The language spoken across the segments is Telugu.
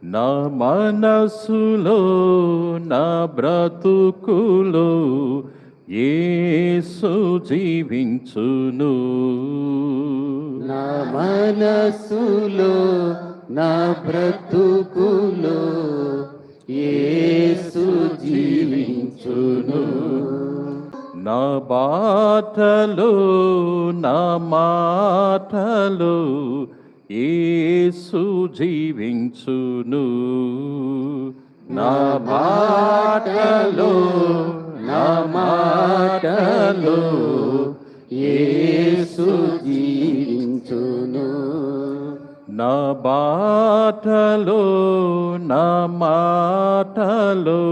నా మనసులో నా బ్రతుకులో యేసు జీవించును. నా మనసులో నా బ్రతుకులో యేసు జీవించును. నా బాటలో నా మాటలో యేసు జీవించును. నా బాటలో నా మాటలో యేసు జీవించును. నా బాటలో నా మాటలో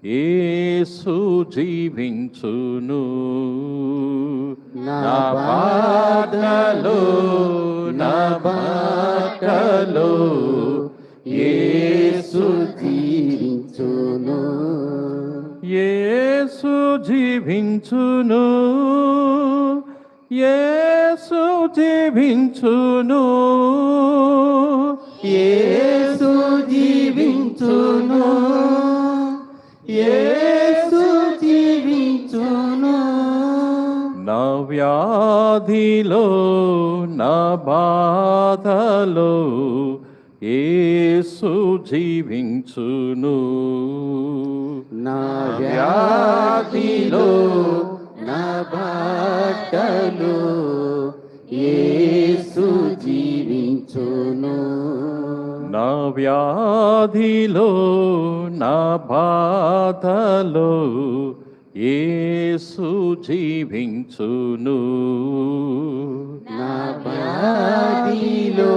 యేసు జీవించును. నా బాటలో నా మాటలో యేసు జీవించును. యేసు జీవించును. యేసు జీవించును. యేసు జీవించును. యేసు జీవించును. నా వ్యాధిలో నా బాధలో యేసు జీవించును. నా వ్యాధిలో నా బాటలో యేసు జీవించును. నా వ్యాధిలో నా బాధలో యేసు జీవించును. నా వ్యాధిలో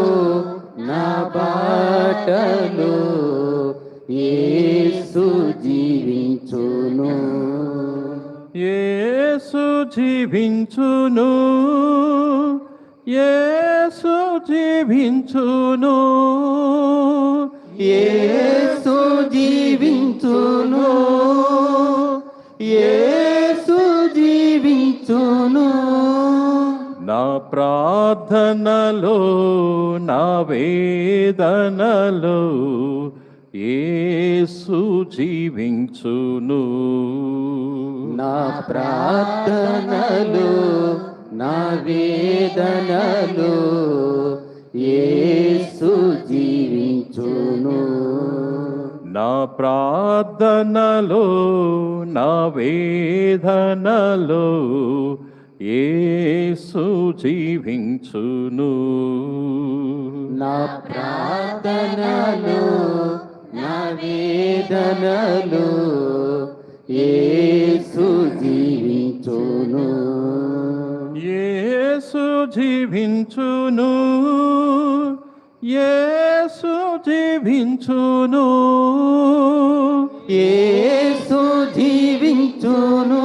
నా బాటలో యేసు జీవించును. యేసు జీవించును. యేసు జీవించును. యేసు జీవించును. యేసు జీవించును. నా ప్రార్థనలో నా వేదనలో యేసు జీవించును. నా ప్రార్థనలో నా వేదనలో యేసు జీవించును. నా ప్రార్థనలో నా వేదనలో యేసు జీవించును. నా ప్రార్థనలో నా వేదనలో యేసు జీవించును. యేసు జీవించును. యేసు జీవించును. యేసు జీవించును.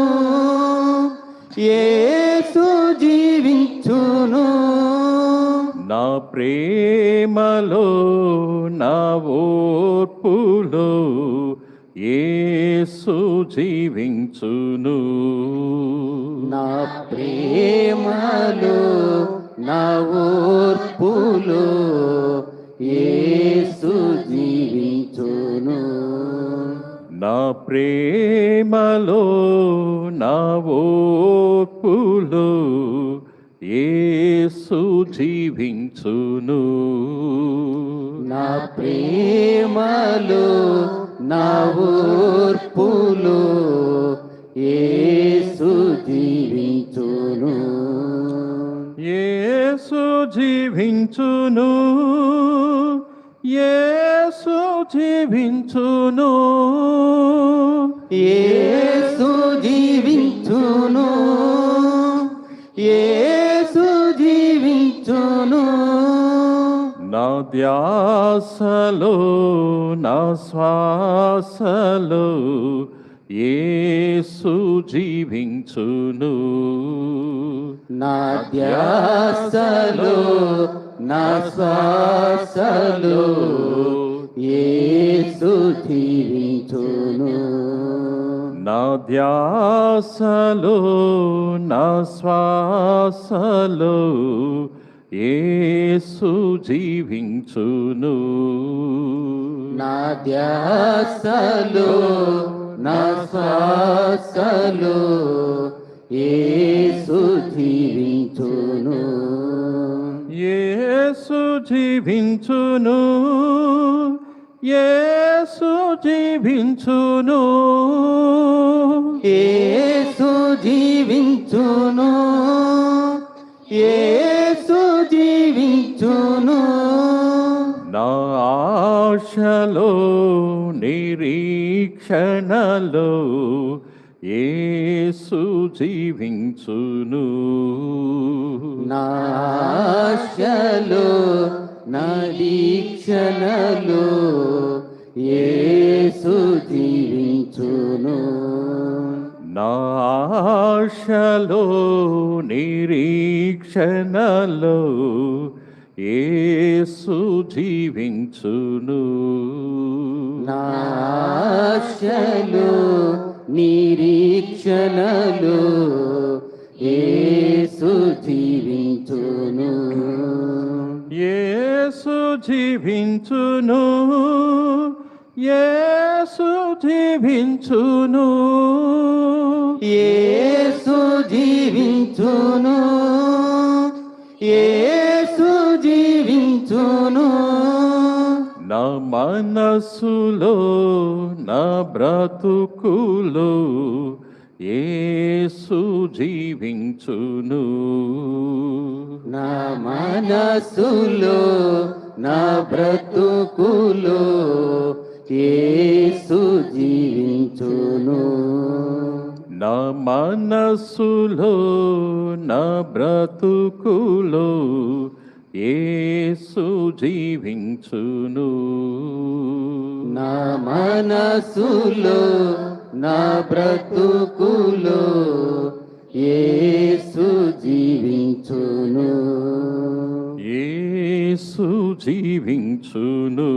యేసు జీవించును. నా ప్రేమలో నా ఓర్పులో యేసు జీవించును. నా ప్రేమలో నా ఓర్పులో యేసు జీవించును. నా ప్రేమలో నా ఓర్పులో యేసు జీవించును. నా ప్రేమలో నా ఓర్పులో యేసు జీవించును. యేసు జీవించును. యేసు జీవించును. యేసు జీవించును. యేసు జీవించును. నా ధ్యాసలో నా శ్వాసలో యేసు జీవించును. నా ధ్యాసలో నా శ్వాసలో యేసు జీవించును. నా ధ్యాసలో నా శ్వాసలో యేసు జీవించును. నా ధ్యాసలో నా శ్వాసలో యేసు జీవించును. యేసు జీవించును, యేసు జీవించును, యేసు జీవించును, యేసు జీవించును. నా ఆశలో నిరీక్షణలో యేసు జీవించును. నా ఆశలో నా దీక్షణలో యేసు జీవించును. నా ఆశలో నిరీక్షణలో యేసు జీవించును. నా ఆశలో నిరీక్షణలో యేసు జీవించును. యేసు జీవించును, యేసు జీవించును, యేసు జీవించును, యేసు జీవించును. నా మనసులో నా బ్రతుకులో యేసు జీవించును. నా మనసులో నా బ్రతుకులో యేసు జీవించును. నా మనసులో నా బ్రతుకులో యేసు జీవించును. నా మనసులో నా బ్రతుకులో యేసు జీవించును. యేసు జీవించును.